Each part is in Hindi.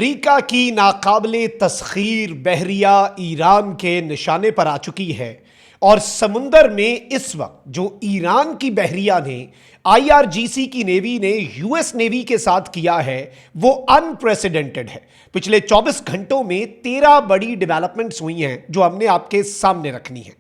अमेरिका की नाकाबिले तस्खीर बहरिया ईरान के निशाने पर आ चुकी है और समुंदर में इस वक्त जो ईरान की बहरिया ने आईआरजीसी की नेवी ने यूएस नेवी के साथ किया है वो अनप्रेसिडेंटेड है। पिछले 24 घंटों में 13 बड़ी डेवलपमेंट्स हुई हैं जो हमने आपके सामने रखनी है।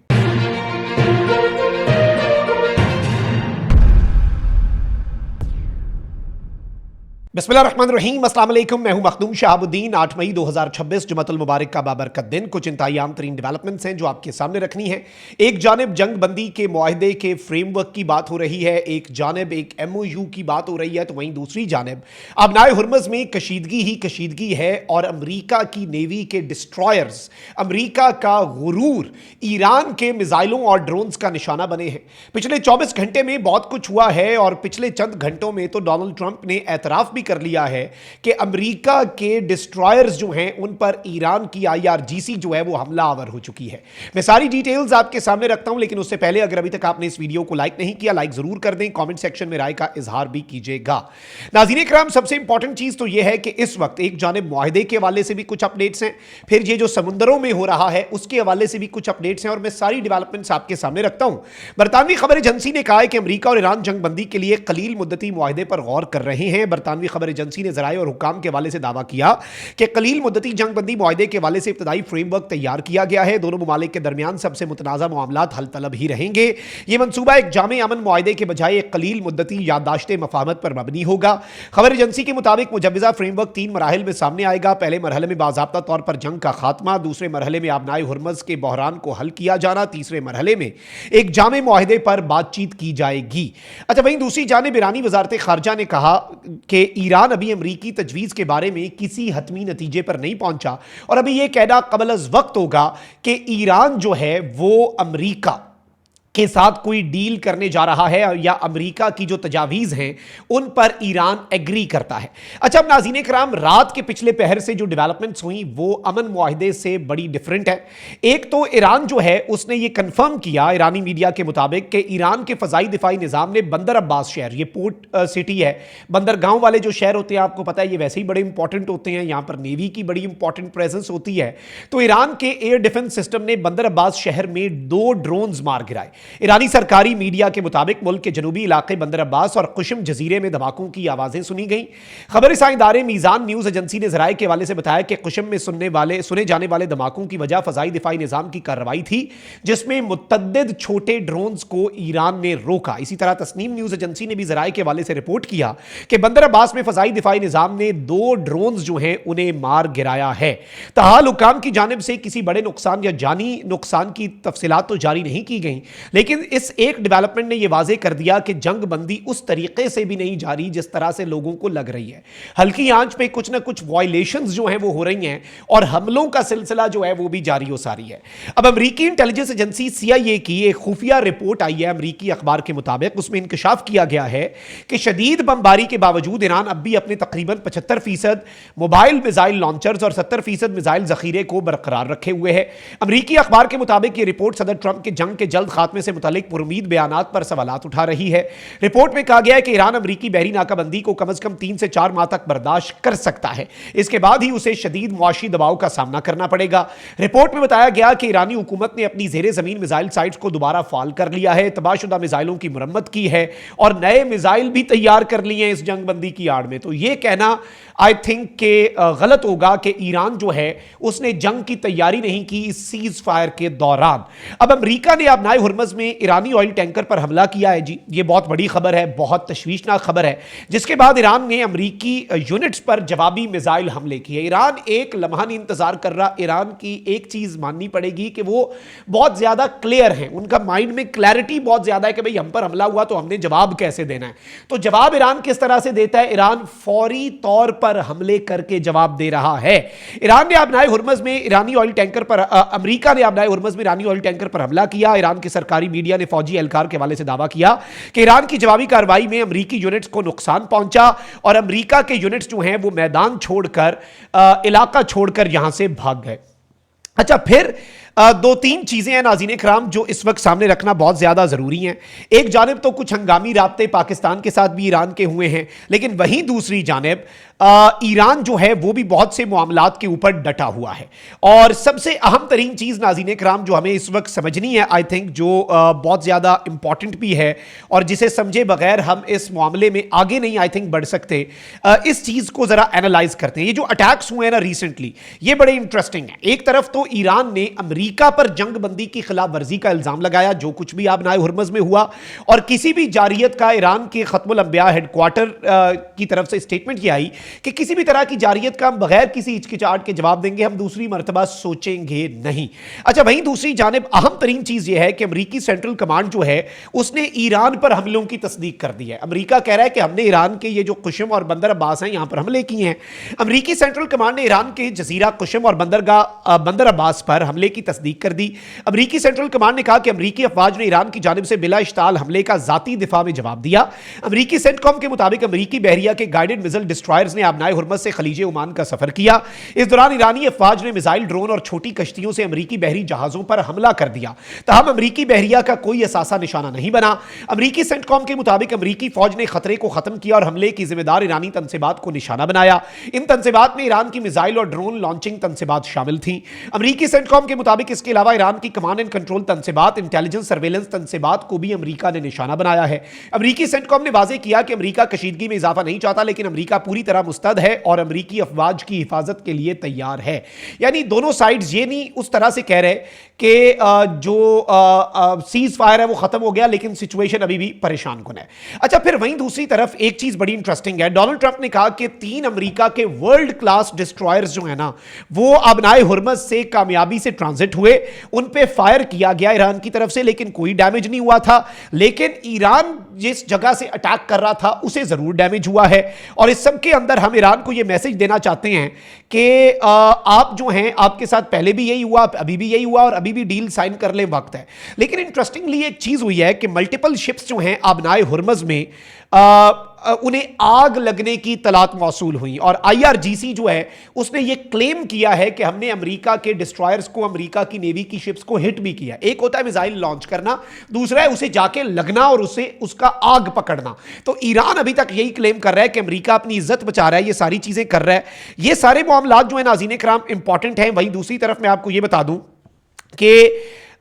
बिस्मिल्लाहिर्रहमानिर्रहीम, अस्सलाम वालेकुम। मैं हूं मखदूम शहाबुद्दीन। 8 मई 2026 जुमतुल मुबारक का बाबरकत दिन। कुछ इंतहाई तरीन डेवलपमेंट्स हैं जो आपके सामने रखनी है। एक जानिब जंग बंदी के मुआहदे के फ्रेमवर्क की बात हो रही है, एक जानिब एक MOU की बात हो रही है, तो वहीं दूसरी जानिब अबनाए हुर्मुज़ में कशीदगी ही कशीदगी है और अमरीका की नेवी के डिस्ट्रॉयर्स, अमरीका का गुरूर ईरान के मिसाइलों और ड्रोन्स का निशाना बने हैं। पिछले 24 घंटे में बहुत कुछ हुआ है और पिछले चंद घंटों में तो डोनाल्ड ट्रंप ने एतराफ कर लिया है कि अमेरिका के डिस्ट्रॉयर्स जो हैं उन पर ईरान की आईआरजीसी जो है वो हमला आवर हो चुकी है। मैं सारी डिटेल्स आपके सामने रखता हूं, लेकिन उससे पहले अगर अभी तक आपने इस वीडियो को लाइक नहीं किया, लाइक जरूर कर दें, कमेंट सेक्शन में राय का इजहार भी कीजिएगा। नाज़रीन किराम, सबसे इंपॉर्टेंट चीज तो यह है कि इस वक्त एक जानिब मुआहदे के हवाले से भी कुछ अपडेट्स हैं, फिर ये जो समुंदरों में हो रहा है उसके हवाले से भी कुछ अपडेट्स हैं और मैं सारी डेवलपमेंट्स आपके सामने रखता हूं। बरतानवी खबर एजेंसी ने कहा है कि अमेरिका और ईरान जंग बंदी के लिए कलील मुद्दती मुआहदे पर गौर कर रहे हैं। बरतानवी खबर एजेंसी ने ज़राए और हुकाम के हवाले से दावा किया कि कलील मुद्दती जंग बंदी मुआहदे के हवाले से इब्तदाई फ्रेमवर्क तैयार किया गया है। दोनों ममालिक के दरमियान सबसे मुतनाज़ा मामलात हल तलब ही रहेंगे। यह मंसूबा एक जामे अमन मुआहदे के बजाय एक कलील मुद्दती याददाश्त मफाहमत पर मबनी होगा। खबर एजेंसी के मुताबिक मुजव्वज़ा फ्रेमवर्क 3 मराहिल में सामने आएगा। पहले मरहले में बाज़ाब्ता तौर पर जंग का खात्मा, दूसरे मरहले में अबनाए हुर्मुज़ के बहरान को हल किया जाना, तीसरे मरहले में एक जामे मुआहदे पर बातचीत की जाएगी। अच्छा, वहीं दूसरी जानिब ईरानी वज़ारत ख़ारजा ने कहा कि ईरान अभी अमरीकी तजवीज़ के बारे में किसी हतमी नतीजे पर नहीं पहुंचा और अभी यह कहना कबल अज़ वक्त होगा कि ईरान जो है वो अमरीका के साथ कोई डील करने जा रहा है या अमेरिका की जो तजावीज़ हैं उन पर ईरान एग्री करता है। अच्छा, अब नाज़रीन किराम, रात के पिछले पहर से जो डेवलपमेंट्स हुई वो अमन मुआहदे से बड़ी डिफरेंट है। एक तो ईरान जो है उसने ये कंफर्म किया ईरानी मीडिया के मुताबिक कि ईरान के फ़ज़ाई दिफाई निज़ाम ने बंदर अब्बास शहर, ये पोर्ट सिटी है, बंदरगांव वाले जो शहर होते हैं आपको पता है ये वैसे ही बड़े इंपॉर्टेंट होते हैं, यहाँ पर नेवी की बड़ी इंपॉर्टेंट प्रेजेंस होती है। तो ईरान के एयर डिफेंस सिस्टम ने बंदर अब्बास शहर में 2 ड्रोन्स मार गिराए। ईरानी सरकारी मीडिया के मुताबिक मुल्क के जनूबी इलाके बंदर अब्बास और कुशम जजीरे में धमाकों की आवाजें सुनी गईं। खबर इदारे मीज़ान न्यूज़ एजेंसी ने ज़राए के हवाले से बताया कि कुशम में सुने जाने वाले धमाकों की वजह फ़ज़ाई दिफाई निज़ाम की कार्रवाई थी जिसमें मुतअद्दिद छोटे ड्रोन्स को ईरान ने रोका। इसी तरह तस्नीम न्यूज़ एजेंसी ने भी ज़राए के हवाले से रिपोर्ट किया कि बंदर अब्बास में फ़ज़ाई दिफाई निज़ाम ने 2 ड्रोन्स जो हैं उन्हें मार गिराया है। ताहाल हुकाम की जानिब से किसी बड़े नुकसान या जानी नुकसान की तफसीलात तो जारी नहीं की गई, लेकिन इस एक डेवलपमेंट ने यह वाजे कर दिया कि जंग बंदी उस तरीके से भी नहीं जारी जिस तरह से लोगों को लग रही है। हल्की आंच पे कुछ ना कुछ वायलेशंस जो हैं वो हो रही हैं और हमलों का सिलसिला जो है वो भी जारी हो सारी है। अब अमेरिकी इंटेलिजेंस एजेंसी CIA की एक खुफिया रिपोर्ट आई है अमेरिकी अखबार के मुताबिक। उसमें इंकशाफ किया गया है कि शदीद बमबारी के बावजूद ईरान अब भी अपने तकरीबन 75% मोबाइल मिसाइल लॉन्चर्स और 70% मिसाइल जखीरे को बरकरार रखे हुए है। अमेरिकी अखबार के मुताबिक यह रिपोर्ट सदर ट्रंप के जंग के जल्द खात्मे से मुतालिक पुरुमीद बयानात पर सवालात उठा रही है। रिपोर्ट में कहा गया है कि ईरान अमेरिकी बहरी नाकाबंदी को कम से कम 3 से 4 माह तक बर्दाश्त कर सकता है, इसके बाद ही उसे शदीद मुआशी दबाव का सामना करना पड़ेगा। रिपोर्ट में बताया गया कि ईरानी हुकूमत ने अपनी ज़ेरे ज़मीन मिसाइल साइट्स को दोबारा फाल कर लिया है, तबाहशुदा मिसाइलों की मुरम्मत की है और नए मिसाइल भी तैयार कर लिए हैं इस जंग बंदी की आड़ में। तो यह कहना आई थिंक के गलत होगा कि ईरान जो है उसने जंग की तैयारी नहीं की इस सीज फायर के दौरान। अब अमेरिका ने अबनाए हुर्मुज़ में ईरानी ऑयल टैंकर पर हमला किया है जी, ये बहुत बड़ी खबर है, बहुत तशवीशनाक खबर है, जिसके बाद ईरान ने अमेरिकी यूनिट्स पर जवाबी मिसाइल हमले किए। ईरान एक लम्हा नहीं इंतजार कर रहा। ईरान की एक चीज माननी पड़ेगी कि वो बहुत ज्यादा क्लियर है, उनका माइंड में क्लैरिटी बहुत ज्यादा है कि भाई हम पर हमला हुआ तो हमने जवाब कैसे देना है। तो जवाब ईरान किस तरह से देता है? ईरान फौरी तौर पर हमले करके जवाब दे रहा है। ईरान ने अबनाए हुर्मुज़ में ईरानी ऑयल टैंकर पर अमेरिका ने अबनाए हुर्मुज़ में ईरानी ऑयल टैंकर पर हमला किया। ईरान के सरकारी मीडिया ने फौजी एहलकार के हवाले से दावा किया कि ईरान की जवाबी कार्रवाई में अमेरिकी यूनिट्स को नुकसान पहुंचा और अमेरिका के यूनिट्स जो हैं वो मैदान छोड़कर इलाका छोड़कर यहां से भाग गए। अच्छा, फिर दो तीन चीजें हैं नाज़रीन इकराम जो इस वक्त सामने रखना बहुत ज्यादा जरूरी हैं। एक जानिब तो कुछ हंगामी राब्ते पाकिस्तान के साथ भी ईरान के हुए हैं, लेकिन वहीं दूसरी जानिब ईरान जो है वो भी बहुत से मामलात के ऊपर डटा हुआ है। और सबसे अहम तरीन चीज नाज़रीन इकराम जो हमें इस वक्त समझनी है, आई थिंक जो बहुत ज्यादा इंपॉर्टेंट भी है और जिसे समझे बगैर हम इस मामले में आगे नहीं आई थिंक बढ़ सकते, इस चीज को जरा एनालाइज करते हैं। ये जो अटैक्स हुए हैं ना रिसेंटली, ये बड़े इंटरेस्टिंग है। एक तरफ तो ईरान ने अमेरिका पर जंग बंदी की खिलाफ वर्जी का इल्जाम लगाया, जो कुछ भी आबनाए हुर्मुज़ में हुआ, और किसी भी जारियत का ईरान के खत्मुल अंबिया हेडक्वार्टर की तरफ से स्टेटमेंट यह आई कि किसी भी तरह की जारियत का हम बगैर किसी हिचकिचाहट के जवाब देंगे, हम दूसरी मर्तबा सोचेंगे नहीं। अच्छा, वहीं दूसरी जानिब अहम तरीन चीज यह है कि अमेरिकी सेंट्रल कमांड जो है उसने ईरान पर हमलों की तस्दीक कर दी है। अमेरिका कह रहा है कि हमने ईरान के ये जो कुशम और बंदर अब्बास हैं यहां पर हमले किए हैं। अमेरिकी सेंट्रल कमांड ने ईरान के जजीरा कुशम और बंदर अब्बास पर हमले की तस्दीक कर दी। अमेरिकी सेंट्रल कमांड ने कहा कि अमेरिकी अफवाज ने ईरान की जानिब से बिला इश्ताल हमले का जाती दिफा में जवाब दिया। अमेरिकी सेंटकॉम के मुताबिक अमेरिकी बहरिया के गाइडेड मिसाइल डिस्ट्रॉयर्स ने आबनाए हुर्मुज़ से खलीज ओमान का सफर किया। इस दौरान ईरानी अफवाज ने मिसाइल, ड्रोन और छोटी कश्तियों से अमेरिकी बहरी जहाजों पर हमला कर दिया। तहम अमेरिकी बहरिया का कोई असासा निशाना नहीं बना। अमेरिकी सेंटकॉम के मुताबिक अमेरिकी फौज ने खतरे को खत्म किया और हमले की जिम्मेदार ईरानी तनसीबात को निशाना बनाया। इन तनसीबात में ईरान की मिसाइल और ड्रोन लॉन्चिंग तनसीबात शामिल थी। अमेरिकी सेंटकॉम के मुताबिक इसके अलावा ईरान की कमांड एंड कंट्रोल तनसीबात, इंटेलिजेंस सर्वेलेंस तनसीबात को भी अमेरिका ने निशाना बनाया है। अमेरिकी सेंटकॉम ने वाजे किया कि अमेरिका कशीदगी में इजाफा नहीं चाहता, लेकिन अमेरिका पूरी तरह मुस्तैद है और अमेरिकी अफवाज की हिफाजत के लिए तैयार है। यानी दोनों साइड्स ये नहीं उस तरह से कह रहे कि जो सीज फायर है वो खत्म हो गया, लेकिन सिचुएशन अभी भी परेशान कुन है। अच्छा, फिर वहीं दूसरी तरफ एक चीज बड़ी इंटरेस्टिंग है। डोनाल्ड ट्रंप ने कहा कि 3 अमेरिका के वर्ल्ड क्लास डिस्ट्रॉयर्स जो है ना वो आबनाए हुर्मुज़ से कामयाबी से ट्रांजिट हुए, उन पे फायर किया गया ईरान की तरफ से, लेकिन कोई डैमेज नहीं हुआ था। लेकिन ईरान जिस जगह से अटैक कर रहा था उसे जरूर डैमेज हुआ है। और इस सब के अंदर हम ईरान को यह मैसेज देना चाहते हैं कि आप जो हैं, आपके साथ पहले भी यही हुआ, अभी भी यही हुआ और अभी भी डील साइन कर ले, वक्त है। लेकिन इंटरेस्टिंगली एक चीज हुई है कि मल्टीपल शिप्स जो हैं आबनाए हुर्मुज़ में उन्हें आग लगने की तलात मौसूल हुई और आईआरजीसी जो है उसने यह क्लेम किया है कि हमने अमेरिका के डिस्ट्रॉयर्स को, अमेरिका की नेवी की शिप्स को हिट भी किया। एक होता है मिसाइल लॉन्च करना, दूसरा है उसे जाके लगना और उसे उसका आग पकड़ना। तो ईरान अभी तक यही क्लेम कर रहा है कि अमेरिका अपनी इज्जत बचा रहा है, ये सारी चीजें कर रहा है। ये सारे मामलात जो है नाज़रीन इकराम इंपॉर्टेंट हैं। वहीं दूसरी तरफ मैं आपको यह बता दूं कि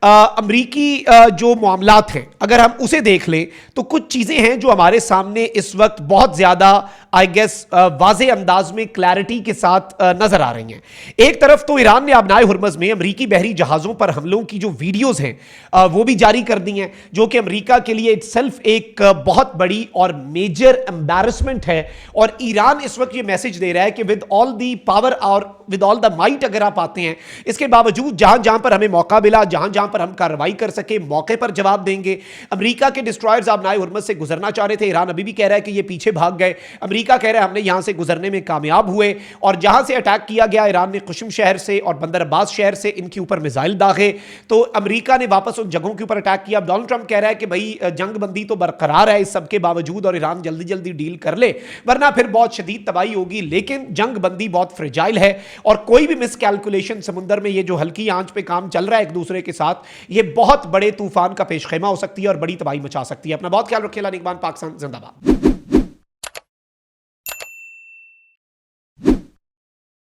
अमरीकी जो मामलात हैं अगर हम उसे देख लें तो कुछ चीज़ें हैं जो हमारे सामने इस वक्त बहुत ज़्यादा आई गेस वाज़े अंदाज में क्लैरिटी के साथ नज़र आ रही हैं। एक तरफ तो ईरान ने आबनाए हुर्मुज़ में अमरीकी बहरी जहाज़ों पर हमलों की जो वीडियोज़ हैं वो भी जारी कर दी हैं, जो कि अमरीका के लिए इटसेल्फ एक बहुत बड़ी और मेजर एम्बैरसमेंट है। और ईरान इस वक्त ये मैसेज दे रहा है कि विद ऑल दी पावर और विद ऑल द माइट अगर आप आते हैं, इसके बावजूद जहां जहां पर हमें मौका मिला, जहां जहां पर हम कार्रवाई कर सके, मौके पर जवाब देंगे। अमेरिका के डिस्ट्रॉयर्स आबनाए हुर्मुज़ से गुजरना चाह रहे थे, ईरान अभी भी कह रहा है कि ये पीछे भाग गए। अमेरिका कह रहा है हमने यहां से गुजरने में कामयाब हुए और जहां से अटैक किया गया ईरान ने कुशम शहर से और बंदर अब्बास शहर से इनके ऊपर मिसाइल दागे, तो अमेरिका ने वापस उन जगहों के ऊपर अटैक किया। डोनाल्ड ट्रंप कह रहा है कि भाई जंग बंदी तो बरकरार है इस सब के बावजूद और ईरान जल्दी जल्दी डील कर ले, वरना फिर बहुत शदीद तबाही होगी। लेकिन जंग बंदी बहुत फ्रेजाइल है और कोई भी मिसकैलकुलेशन समुंदर में ये जो हल्की आंच पे काम चल रहा है एक दूसरे के साथ, ये बहुत बड़े तूफान का पेशखेमा हो सकती है और बड़ी तबाही मचा सकती है। अपना बहुत ख्याल रखिए। निगमान पाकिस्तान जिंदाबाद।